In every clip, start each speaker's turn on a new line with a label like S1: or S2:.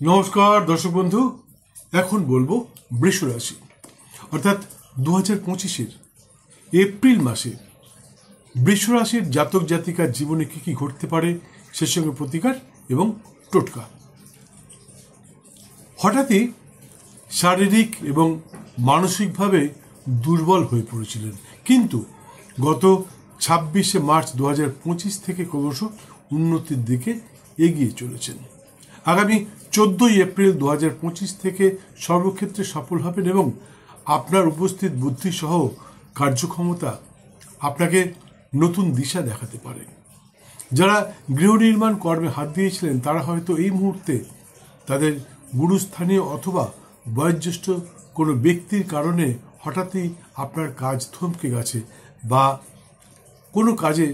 S1: নমস্কার দর্শক বন্ধু, এখন বলবো বৃষ রাশি অর্থাৎ 2025-এর এপ্রিল মাসে বৃষ রাশির জাতক জাতিকার জীবনে কি কি ঘটতে পারে সে সঙ্গে প্রতিকার এবং টোটকা। হঠাৎই শারীরিক এবং মানসিকভাবে দুর্বল হয়ে পড়েছিলেন, কিন্তু গত 26শে মার্চ 2025 থেকে ক্রমশ উন্নতির দিকে এগিয়ে চলেছেন। আগামী 14ই এপ্রিল 2025 থেকে সর্বক্ষেত্রে সফল হবেন এবং আপনার উপস্থিত বুদ্ধি সহ কার্যক্ষমতা আপনাকে নতুন দিশা দেখাতে পারে। যারা গৃহ নির্মাণ কর্মে হাত দিয়েছিলেন তারা হয়তো এই মুহূর্তে তাদের গুরুস্থানীয় অথবা বয়োজ্যেষ্ঠ কোনো ব্যক্তির কারণে হঠাৎই আপনার কাজ থমকে গেছে বা কোনো কাজে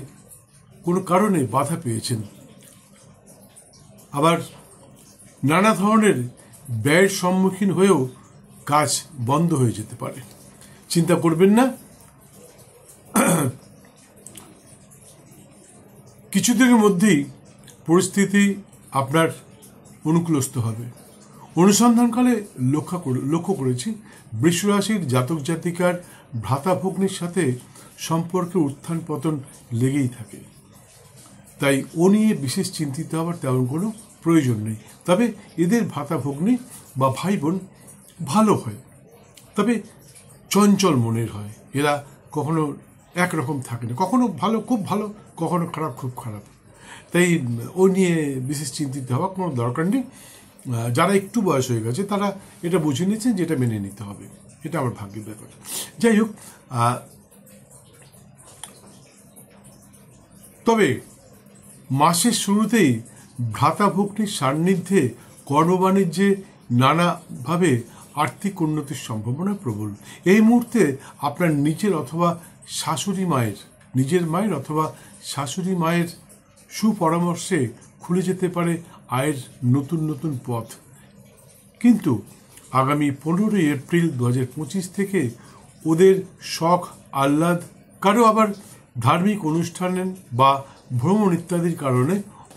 S1: কোনো কারণে বাধা পেয়েছেন। আবার নানা ধরনের ব্যয়ের সম্মুখীন হয়েও কাজ বন্ধ হয়ে যেতে পারে। চিন্তা করবেন না, কিছুদিনের মধ্যেই পরিস্থিতি আপনার অনুকূলস্থ হবে। অনুসন্ধানকালে লক্ষ্য করেছি বৃষ রাশির জাতক জাতিকার ভ্রাতা ভগ্নির সাথে সম্পর্কে উত্থান পতন লেগেই থাকে, তাই ও নিয়ে বিশেষ চিন্তিত হওয়ার তেমন কোনো প্রয়োজন নেই। তবে এদের ভাতা ভগ্নী বা ভাই বোন ভালো হয়, তবে চঞ্চল মনের হয়। এরা কখনো একরকম থাকে না, কখনো ভালো খুব ভালো, কখনো খারাপ খুব খারাপ। তাই ও নিয়ে বিশেষ চিন্তিত হওয়ার কোনো দরকার নেই। যারা একটু বয়স হয়ে গেছে তারা এটা বুঝে নিয়েছেন যে এটা মেনে নিতে হবে, এটা আমার ভাগ্যের ব্যাপার। যাই হোক, তবে মাসের শুরুতেই ভ্রাতা ভগ্নির সান্নিধ্যে কর্মবাণিজ্যে নানাভাবে আর্থিক উন্নতির সম্ভাবনা প্রবল। এই মুহূর্তে আপনার নিজের অথবা শাশুড়ি মায়ের সুপরামর্শে খুলে যেতে পারে আয়ের নতুন নতুন পথ। কিন্তু আগামী 15ই এপ্রিল 2025 থেকে ওদের শখ আহ্লাদ, কারো আবার ধার্মিক অনুষ্ঠান বা ভ্রমণ ইত্যাদির কারণে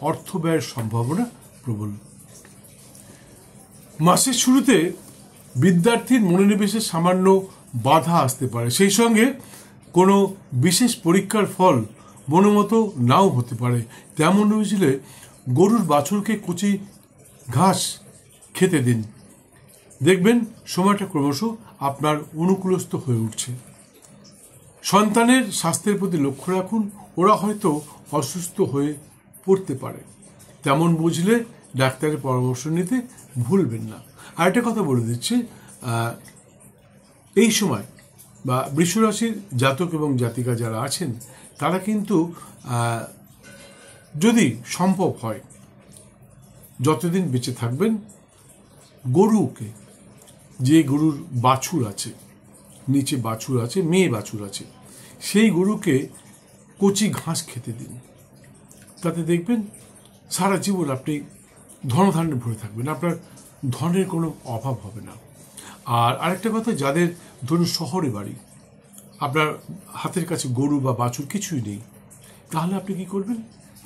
S1: অর্থ ব্যয়ের সম্ভাবনা প্রবল। মাসের শুরুতে বিদ্যার্থীর মনোনিবেশে সামান্য বাধা আসতে পারে, সেই সঙ্গে কোনো বিশেষ পরীক্ষার ফল মনোমতো নাও হতে পারে। তেমন হয়েছিলে গরুর বাছুরকে কচি ঘাস খেতে দিন, দেখবেন সময়টা ক্রমশ আপনার অনুকূলস্থ হয়ে উঠছে। সন্তানের স্বাস্থ্যের প্রতি লক্ষ্য রাখুন, ওরা হয়তো অসুস্থ হয়ে পড়তে পারে, তেমন বুঝলে ডাক্তারের পরামর্শ নিতে ভুলবেন না। আরেকটা কথা বলে দিচ্ছি, এই সময় বা বৃষ রাশির জাতক এবং জাতিকা যারা আছেন তারা কিন্তু যদি সম্ভব হয় যতদিন বেঁচে থাকবেন গরুকে, যে গরুর বাছুর আছে, নিচে বাছুর আছে, মেয়ে বাছুর আছে, সেই গরুকে কচি ঘাস খেতে দিন। তাতে দেখবেন সারা জীবন আপনি ধনধান্যে ভরে থাকবেন, আপনার ধনের কোনো অভাব হবে না। আর আরেকটা কথা, যাদের ধরুন শহরে বাড়ি, আপনার হাতের কাছে গরু বা বাছুর কিছুই নেই, তাহলে আপনি কি করবেন?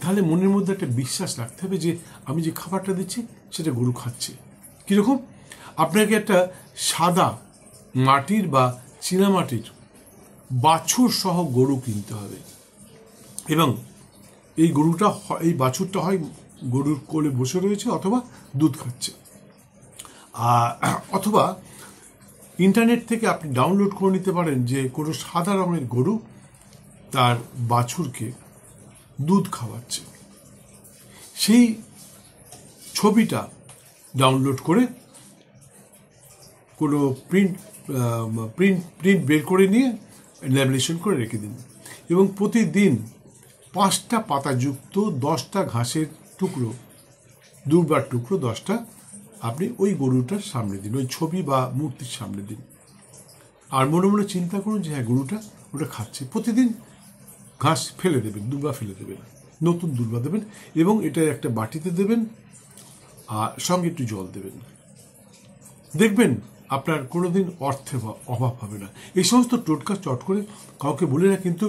S1: তাহলে মনের মধ্যে একটা বিশ্বাস রাখতে হবে যে আমি যে খাবারটা দিচ্ছি সেটা গরু খাচ্ছে। কীরকম? আপনাকে একটা সাদা মাটির বা চীনামাটির বাছুর সহ গরু কিনতে হবে এবং এই বাছুরটা হয় গরুর কোলে বসে রয়েছে অথবা দুধ খাচ্ছে, অথবা ইন্টারনেট থেকে আপনি ডাউনলোড করে নিতে পারেন যে কোনো সাদা রঙের গরু তার বাছুরকে দুধ খাওয়াচ্ছে। সেই ছবিটা ডাউনলোড করে কোনো প্রিন্ট বের করে নিয়ে ল্যামিনেশন করে রেখে দিন এবং প্রতিদিন 5টা পাতাযুক্ত 10টা ঘাসের টুকরো, দুর্বার টুকরো 10টা আপনি ওই গরুটার সামনে দিন, ওই ছবি বা মূর্তির সামনে দিন। আর মনে মনে চিন্তা করুন যে হ্যাঁ গরুটা ওটা খাচ্ছে। প্রতিদিন ঘাস ফেলে দেবেন, দুর্বা ফেলে দেবেন, নতুন দুর্বা দেবেন এবং এটা একটা বাটিতে দেবেন আর সঙ্গে একটু জল দেবেন। দেখবেন আপনার কোনোদিন অর্থের অভাব হবে না। এই সমস্ত টোটকা চট করে কাউকে বলে না, কিন্তু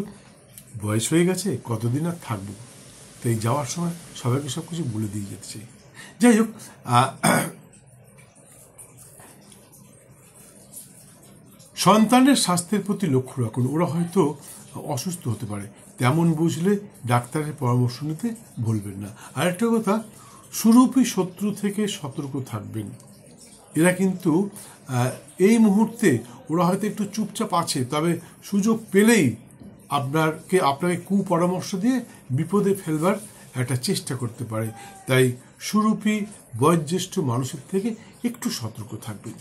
S1: বয়স হয়ে গেছে, কতদিন আর থাকবো, তাই যাওয়ার সময় সবাইকে সব কিছু বলে দিয়ে যেতে চাই। যাই হোক, সন্তানের স্বাস্থ্যের প্রতি লক্ষ্য রাখুন, ওরা হয়তো অসুস্থ হতে পারে, তেমন বুঝলে ডাক্তারের পরামর্শ নিতে ভুলবেন না। আরেকটা কথা, সুরূপী শত্রু থেকে সতর্ক থাকবেন। এরা কিন্তু এই মুহূর্তে ওরা হয়তো একটু চুপচাপ আছে, তবে সুযোগ পেলেই আপনাকে কুপরামর্শ দিয়ে বিপদে ফেলবার একটা চেষ্টা করতে পারে। তাই সুরূপী বয়োজ্যেষ্ঠ মানুষের থেকে একটু সতর্ক থাকবেন।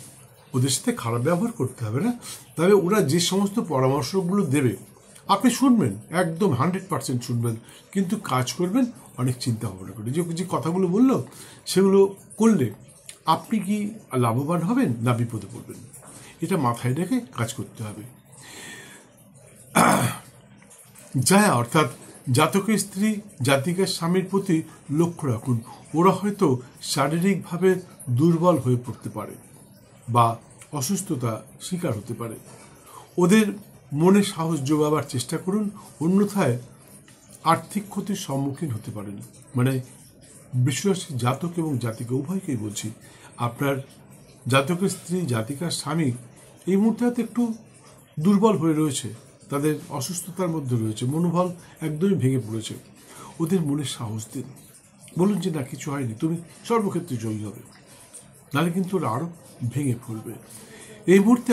S1: ওদের সাথে খারাপ ব্যবহার করতে হবে না, তবে ওরা যে সমস্ত পরামর্শগুলো দেবে আপনি শুনবেন, একদম 100% শুনবেন, কিন্তু কাজ করবেন অনেক চিন্তা ভাবনা করে। যে কথাগুলো বললো সেগুলো করলে আপনি কি লাভবান হবেন না বিপদে পড়বেন, এটা মাথায় রেখে কাজ করতে হবে। যায়া অর্থাৎ জাতকের স্ত্রী জাতিকার স্বামীর প্রতি লক্ষ্য রাখুন, ওরা হয়তো শারীরিকভাবে দুর্বল হয়ে পড়তে পারে বা অসুস্থতা শিকার হতে পারে। ওদের মনে সাহস যোগাবার চেষ্টা করুন, অন্যথায় আর্থিক ক্ষতির সম্মুখীন হতে পারেন। মানে বৃষরাশি জাতক এবং জাতিকা উভয়কেই বলছি, আপনার জাতকের স্ত্রী জাতিকার স্বামী এই মুহূর্তে একটু দুর্বল হয়ে রয়েছে, তাদের অসুস্থতার মধ্যে রয়েছে, মনোবল একদমই ভেঙে পড়েছে। ওদের মনে সাহস দিন, বলুন যে না কিছু হয়নি, তুমি সর্বক্ষেত্রে জয়ী হবে, নাহলে কিন্তু ওরা আরও ভেঙে পড়বে। এই মুহূর্তে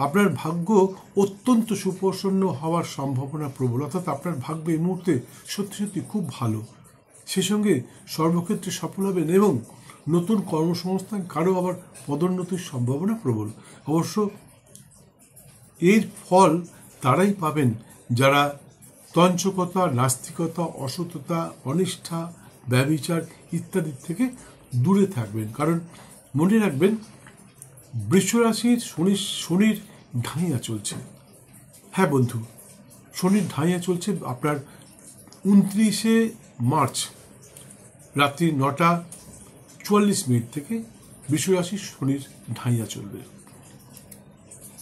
S1: আপনার ভাগ্য অত্যন্ত সুপ্রসন্ন হওয়ার সম্ভাবনা প্রবল, অর্থাৎ আপনার ভাগ্য এই মুহূর্তে সত্যি সত্যি খুব ভালো। সে সঙ্গে সর্বক্ষেত্রে সফল হবেন এবং নতুন কর্মসংস্থান, কারো আবার পদোন্নতির সম্ভাবনা প্রবল। অবশ্য এর ফল তারাই পাবেন যারা তঞ্চকতা, নাস্তিকতা, অসততা, অনিষ্ঠা, ব্যভিচার ইত্যাদি থেকে দূরে থাকবেন। কারণ মনে রাখবেন, বৃষরাশির শনির ঢাইয়া চলছে। হ্যাঁ বন্ধু, শনির ঢাইয়া চলছে আপনার 29শে মার্চ রাত্রি 9:44 থেকে বৃষরাশির শনির ঢাইয়া চলবে।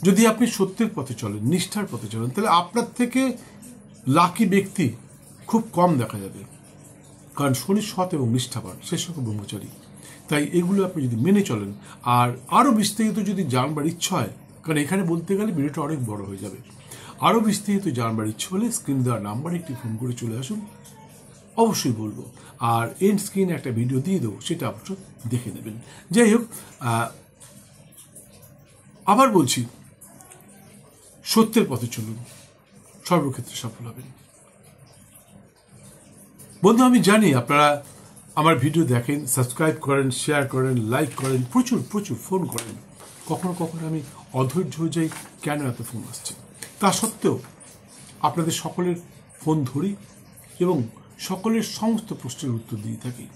S1: যদি আপনি সত্যের পথে চলেন, নিষ্ঠার পথে চলেন, তাহলে আপনার থেকে লাকি ব্যক্তি খুব কম দেখা যাবে, কারণ শনি সৎ এবং নিষ্ঠাবান, সে সঙ্গে ব্রহ্মচারী। তাই এগুলো আপনি যদি মেনে চলেন, আর আরও বিস্তারিত যদি জানবার ইচ্ছা হয়, কারণ এখানে বলতে গেলে ভিডিওটা অনেক বড় হয়ে যাবে, আরও বিস্তারিত জানবার ইচ্ছা হলে স্ক্রিন দেওয়ার নাম্বারে একটি ফোন করে চলে আসুন, অবশ্যই বলবো। আর এন্ড স্ক্রিনে একটা ভিডিও দিয়ে দেবো, সেটা অবশ্য দেখে নেবেন। যাই হোক, আবার বলছি, সত্যের পথে চলুন, সর্বক্ষেত্রে সফল হবেন। বন্ধু, আমি জানি আপনারা আমার ভিডিও দেখেন, সাবস্ক্রাইব করেন, শেয়ার করেন, লাইক করেন, প্রচুর প্রচুর ফোন করেন। কখনো কখনো আমি অধৈর্য হয়ে যাই, কেন এত ফোন আসছে। তা সত্ত্বেও আপনাদের সকলের ফোন ধরি এবং সকলের সমস্ত প্রশ্নের উত্তর দিয়ে থাকি।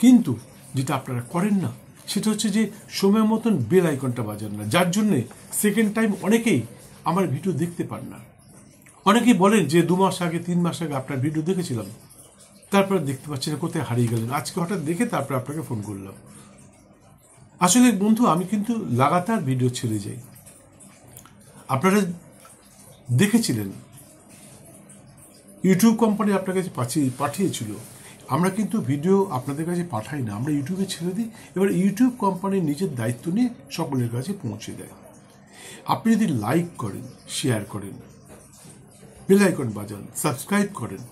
S1: কিন্তু যেটা আপনারা করেন না, সেটা হচ্ছে যে সময় মতন বেল আইকনটা বাজান না, যার জন্যে সেকেন্ড টাইম অনেকেই আমার ভিডিও দেখতে পান না। অনেকেই বলেন যে 2 মাস আগে 3 মাস আগে আপনার ভিডিও দেখেছিলাম, তারপরে দেখতে পাচ্ছি না, কোথায় হারিয়ে গেলেন, আজকে হঠাৎ দেখে তারপরে আপনাকে ফোন করলাম। আসলে বন্ধু, আমি কিন্তু লাগাতার ভিডিও ছেড়ে যাই। আপনারা দেখেছিলেন ইউটিউব কোম্পানি আপনার কাছে পাঠিয়েছিল, আমরা কিন্তু ভিডিও আপনাদের কাছে পাঠাই না, আমরা ইউটিউবে ছেড়ে দিই। এবার ইউটিউব কোম্পানি নিজের দায়িত্ব নিয়ে সকলের কাছে পৌঁছে দেয়। আপনি যদি লাইক করেন, শেয়ার করেন, বেল আইকন বাজান, সাবস্ক্রাইব করেন,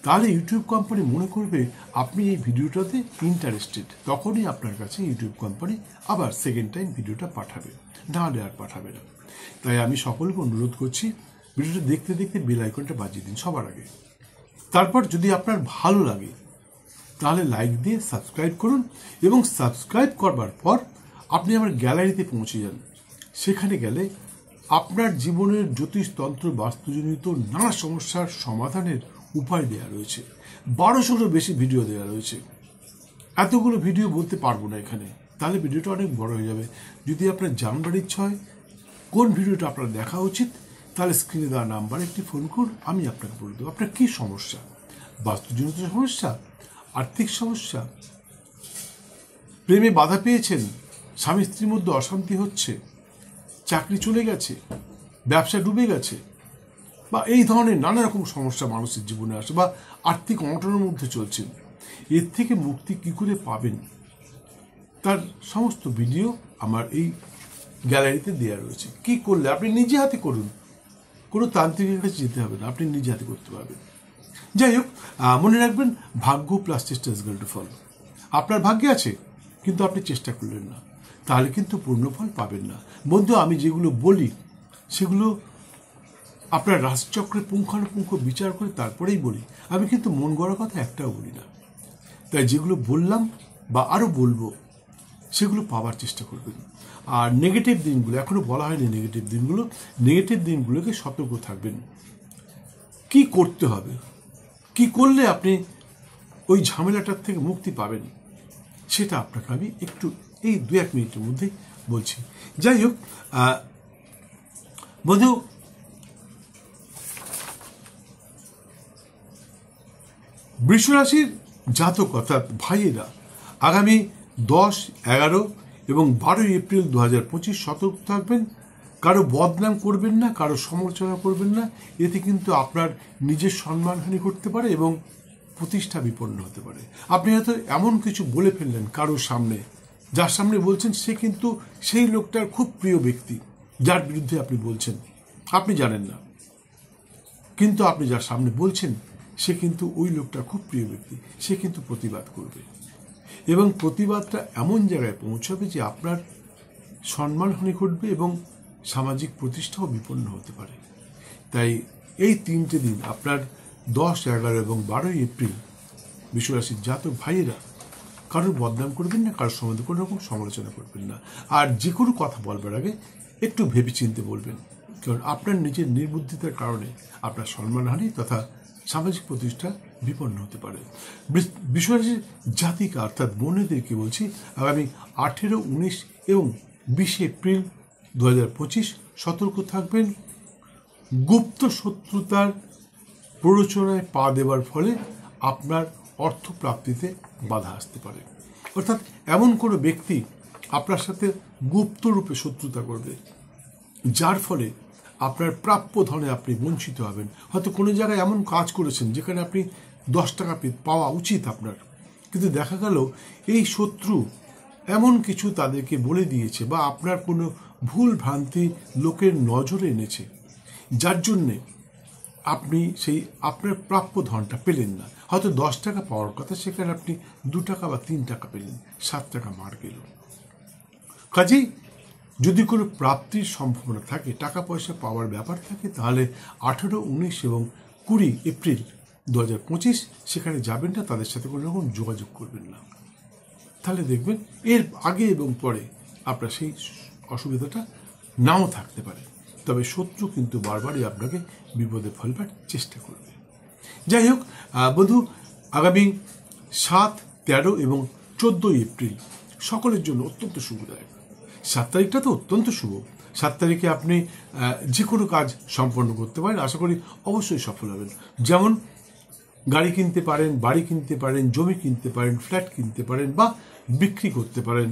S1: তাহলে ইউটিউব কোম্পানি মনে করবে আপনি এই ভিডিওটাতে ইন্টারেস্টেড, তখনই আপনার কাছে ইউটিউব কোম্পানি আবার সেকেন্ড টাইম ভিডিওটা পাঠাবে, নাহলে আর পাঠাবে না। তাই আমি সকলকে অনুরোধ করছি, ভিডিওটা দেখতে দেখতে বেল আইকনটা বাজিয়ে দিন সবার আগে। তারপর যদি আপনার ভালো লাগে তাহলে লাইক দিয়ে সাবস্ক্রাইব করুন, এবং সাবস্ক্রাইব করবার পর আপনি আমার গ্যালারিতে পৌঁছে যান। সেখানে গেলে আপনার জীবনের জ্যোতিষতন্ত্র, বাস্তুজনিত নানা সমস্যার সমাধানের উপায় দেওয়া রয়েছে। 1200-রও বেশি ভিডিও দেওয়া রয়েছে। এতগুলো ভিডিও বলতে পারবো না এখানে, তাহলে ভিডিওটা অনেক বড় হয়ে যাবে। যদি আপনার জানবার ইচ্ছা হয় কোন ভিডিওটা আপনার দেখা উচিত, তাহলে স্ক্রিনে দেওয়া নাম্বারে একটি ফোন করুন, আমি আপনাকে বলে দেবো আপনার কী সমস্যা। বাস্তুজনিত সমস্যা, আর্থিক সমস্যা, প্রেমে বাধা পেয়েছেন, স্বামী স্ত্রীর মধ্যে অশান্তি হচ্ছে, চাকরি চলে গেছে, ব্যবসা ডুবে গেছে, বা এই ধরনের নানা রকম সমস্যা মানুষের জীবনে আসে, বা আর্থিক অনটনের মধ্যে চলছেন, এর থেকে মুক্তি কী করে পাবেন, তার সমস্ত ভিডিও আমার এই গ্যালারিতে দেওয়া রয়েছে। কি করলে আপনি নিজে হাতে করুন, কোনো তান্ত্রিকের কাছে যেতে হবে না, আপনি নিজে হাতে করতে পারবেন। যাই হোক, মনে রাখবেন, ভাগ্য প্লাস চেষ্টা ইজ ইকুয়াল টু ফল। আপনার ভাগ্যে আছে কিন্তু আপনি চেষ্টা করলেন না, তাহলে কিন্তু পূর্ণ ফল পাবেন না। বন্ধু, আমি যেগুলো বলি সেগুলো আপনার রাশিচক্রের পুঙ্খানুপুঙ্খ বিচার করে তারপরেই বলি, আমি কিন্তু মন গড়া কথা একটাও বলি না। তাই যেগুলো বললাম বা আরও বলবো সেগুলো পাওয়ার চেষ্টা করবেন। আর নেগেটিভ দিনগুলো, এখনো বলা হয়নি নেগেটিভ দিনগুলোকে সতর্ক থাকবেন। কি করতে হবে, কি করলে আপনি ওই ঝামেলাটার থেকে মুক্তি পাবেন, সেটা আপনাকে আমি একটু এই 2-1 মিনিটের মধ্যে বলছি। যাই হোক বন্ধু, বৃষ রাশির জাতক অর্থাৎ ভাইয়েরা আগামী 10, 11 এবং 12 এপ্রিল 2025 সতর্ক থাকবেন। কারো বদনাম করবেন না, কারো সমালোচনা করবেন না, এতে কিন্তু আপনার নিজের সম্মানহানি ঘটতে পারে এবং প্রতিষ্ঠা বিপন্ন হতে পারে। আপনি হয়তো এমন কিছু বলে ফেললেন কারোর সামনে, যার সামনে বলছেন সে কিন্তু সেই লোকটার খুব প্রিয় ব্যক্তি, যার বিরুদ্ধে আপনি বলছেন, আপনি জানেন না, কিন্তু আপনি যার সামনে বলছেন সে কিন্তু ওই লোকটার খুব প্রিয় ব্যক্তি, সে কিন্তু প্রতিবাদ করবে এবং প্রতিবাদটা এমন জায়গায় পৌঁছাবে যে আপনার সম্মানহানি ঘটবে এবং সামাজিক প্রতিষ্ঠাও বিপন্ন হতে পারে। তাই এই 3টে দিন আপনার 10, 11 এবং 12 এপ্রিল বৃষ রাশির জাতক ভাইয়েরা কারোর বদনাম করবেন না, কারোর সম্বন্ধে কোনো রকম সমালোচনা করবেন না। আর যে কোনো কথা বলবার আগে একটু ভেবেচিন্তে বলবেন, কারণ আপনার নিজের নির্বুদ্ধিতার কারণে আপনার সম্মানহানি তথা সামাজিক প্রতিষ্ঠা বিপন্ন হতে পারে। বৃষ রাশির জাতিকা অর্থাৎ বোনেদেরকে বলছি, আগামী 18, 19 এবং 20 এপ্রিল 2025 সতর্ক থাকবেন। গুপ্ত শত্রুতার প্ররোচনায় পা দেওয়ার ফলে আপনার অর্থপ্রাপ্তিতে বাধা আসতে পারে। অর্থাৎ এমন কোনো ব্যক্তি আপনার সাথে গুপ্ত রূপে শত্রুতা করবে, যার ফলে আপনার প্রাপ্য ধনে আপনি বঞ্চিত হবেন। হয়তো কোনো জায়গায় এমন কাজ করেছেন যেখানে আপনি 10 টাকা পাওয়া উচিত আপনার, কিন্তু দেখা গেল এই শত্রু এমন কিছু তাদেরকে বলে দিয়েছে বা আপনার কোনো ভুল ভ্রান্তি লোকের নজরে এনেছে, যার জন্যে আপনি সেই আপনার প্রাপ্য ধনটা পেলেন না। হয়তো 10 টাকা পাওয়ার কথা, সেখানে আপনি 2 টাকা বা 3 টাকা পেলেন, 7 টাকা মার গেল। কাজেই যদি কোনো প্রাপ্তির সম্ভাবনা থাকে, টাকা পয়সা পাওয়ার ব্যাপার থাকে, তাহলে 18, 19 এবং 20 এপ্রিল 2025 সেখানে যাবেন না, তাদের সাথে কোনো রকম যোগাযোগ করবেন না। তাহলে দেখবেন এর আগে এবং পরে আপনার সেই অসুবিধাটা নাও থাকতে পারে, তবে শত্রু কিন্তু বারবারই আপনাকে বিপদে ফেলবার চেষ্টা করবে। যাই হোক বন্ধু, আগামী 7, 13 এবং 14 এপ্রিল সকলের জন্য অত্যন্ত শুভদায়ক। 7 তারিখটা তো অত্যন্ত শুভ। 7 তারিখে আপনি যে কোনো কাজ সম্পন্ন করতে পারেন, আশা করি অবশ্যই সফল হবেন। যেমন গাড়ি কিনতে পারেন, বাড়ি কিনতে পারেন, জমি কিনতে পারেন, ফ্ল্যাট কিনতে পারেন বা বিক্রি করতে পারেন,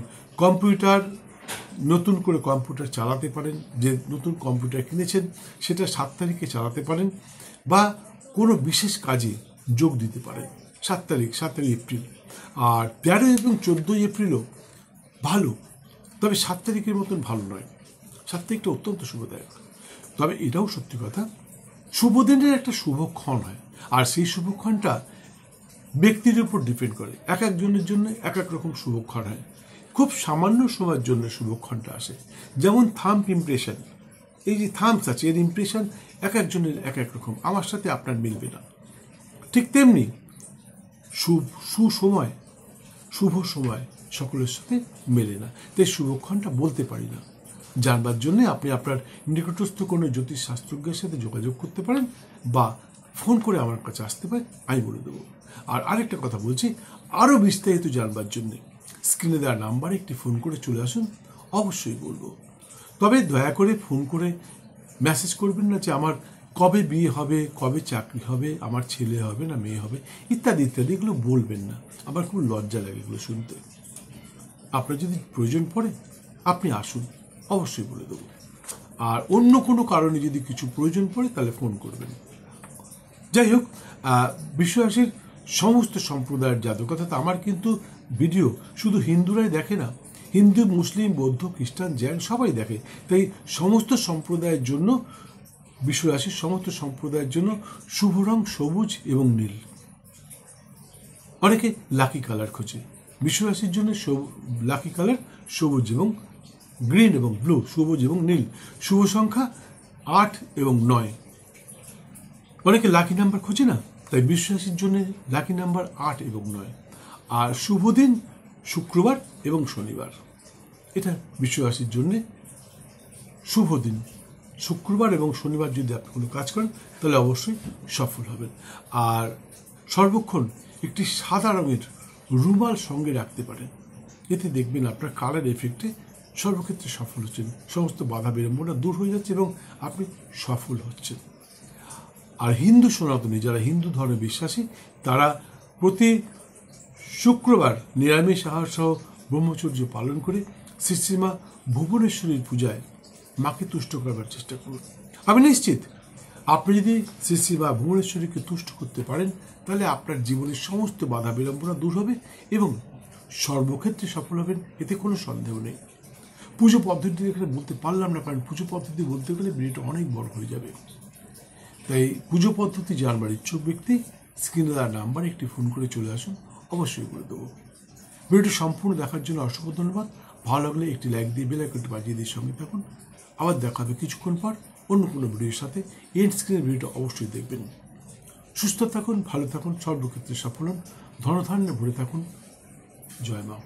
S1: নতুন করে কম্পিউটার চালাতে পারেন, যে নতুন কম্পিউটার কিনেছেন সেটা 7 তারিখে চালাতে পারেন, বা কোনো বিশেষ কাজে যোগ দিতে পারেন 7 তারিখ এপ্রিল। আর 13 এবং 14 এপ্রিলও ভালো, তবে 7 তারিখের মতন ভালো নয়। 7 তারিখটা অত্যন্ত শুভদায়ক, তবে এটাও সত্যি কথা, শুভ দিনের একটা শুভক্ষণ হয়, আর সেই শুভক্ষণটা ব্যক্তির উপর ডিপেন্ড করে। এক একজনের জন্য এক এক রকম শুভক্ষণ হয়। খুব সামান্য সময়ের জন্য শুভক্ষণটা আসে, যেমন থাম্ব ইমপ্রেশন, এই যে থাম্বস আছে এর ইমপ্রেশন এক একজনের এক এক রকম, আমার সাথে আপনার মিলবে না। ঠিক তেমনি শুভ সময় সকলের সাথে মেলে না, তাই শুভক্ষণটা বলতে পারি না। জানবার জন্য আপনি আপনার নিকটস্থ কোনো জ্যোতিষ শাস্ত্রজ্ঞের সাথে যোগাযোগ করতে পারেন বা ফোন করে আমার কাছে আসতে পারেন, আমি বলে দেবো। আর আরেকটা কথা বলছি, আরও বিস্তারিত জানবার জন্যে স্ক্রিনে দেওয়া নাম্বারে একটি ফোন করে চলে আসুন, অবশ্যই বলবো। তবে দয়া করে ফোন করে মেসেজ করবেন না যে আমার কবে বিয়ে হবে, কবে চাকরি হবে, আমার ছেলে হবে না মেয়ে হবে, ইত্যাদি ইত্যাদি, এগুলো বলবেন না। আমার খুব লজ্জা লাগে এগুলো শুনতে। আপনার যদি প্রয়োজন পড়ে আপনি আসুন, অবশ্যই বলে দেবো। আর অন্য কোনো কারণে যদি কিছু প্রয়োজন পড়ে তাহলে ফোন করবেন। যাই হোক, বৃষ রাশির সমস্ত সম্প্রদায়ের জাতক, অর্থাৎ আমার কিন্তু ভিডিও শুধু হিন্দুরাই দেখে না, হিন্দু, মুসলিম, বৌদ্ধ, খ্রিস্টান, জৈন সবাই দেখে। তাই সমস্ত সম্প্রদায়ের জন্য, বিশ্বরাশির সমস্ত সম্প্রদায়ের জন্য শুভ রং সবুজ এবং নীল। অনেকে লাকি কালার খোঁজে, বিশ্বরাশির জন্য লাকি কালার সবুজ এবং গ্রিন এবং ব্লু, সবুজ এবং নীল। শুভ সংখ্যা 8 এবং 9। অনেকে লাকি নাম্বার খোঁজে না, তাই বিশ্বরাশির জন্য লাকি নাম্বার 8 এবং 9। আর শুভ দিন শুক্রবার এবং শনিবার, এটা বিশ্বরাশির জন্য শুভ দিন। শুক্রবার এবং শনিবার যদি আপনি কোনো কাজ করেন তাহলে অবশ্যই সফল হবেন। আর সর্বক্ষণ একটি সাদা রঙের রুমাল সঙ্গে রাখতে পারেন, এতে দেখবেন আপনার কালার এফেক্টে সর্বক্ষেত্রে সফল হচ্ছেন, সমস্ত বাধা বিড়ম্বনা দূর হয়ে যাচ্ছে এবং আপনি সফল হচ্ছেন। আর হিন্দু সনাতনী, যারা হিন্দু ধর্মে বিশ্বাসী, তারা প্রতি শুক্রবার নিরামিষ আহার সহ ব্রহ্মচর্য পালন করে শ্রীশ্রীমা ভুবনেশ্বরীর পূজায় মাকে তুষ্ট করবার চেষ্টা করুন। আমি নিশ্চিত আপনি যদি শ্রীশ্রীমা ভুবনেশ্বরীকে তুষ্ট করতে পারেন তাহলে আপনার জীবনের সমস্ত বাধা বিড়ম্বনা দূর হবে এবং সর্বক্ষেত্রে সফল হবেন, এতে কোনো সন্দেহ নেই। পুজো পদ্ধতি এখানে বলতে পারলাম না, কারণ পুজো পদ্ধতি বলতে গেলে ভিডিওটা অনেক বড় হয়ে যাবে। তাই পুজো পদ্ধতি জানবার ইচ্ছুক ব্যক্তি স্ক্রিনে দেওয়া নাম্বারে একটি ফোন করে চলে আসুন, অবশ্যই করে দেবো। ভিডিওটি সম্পূর্ণ দেখার জন্য অসংখ্য ধন্যবাদ। ভালো লাগলে একটি লাইক দিয়ে বেল আইকনটি বাজিয়ে দিয়ে সঙ্গে থাকুন। আবার দেখা হবে কিছুক্ষণ পর অন্য কোনো ভিডিওর সাথে। এন্ড স্ক্রিনের ভিডিওটা অবশ্যই দেখবেন। সুস্থ থাকুন, ভালো থাকুন, সর্বক্ষেত্রে সফল হন, ধনধান্যে ভরে থাকুন। জয় মা।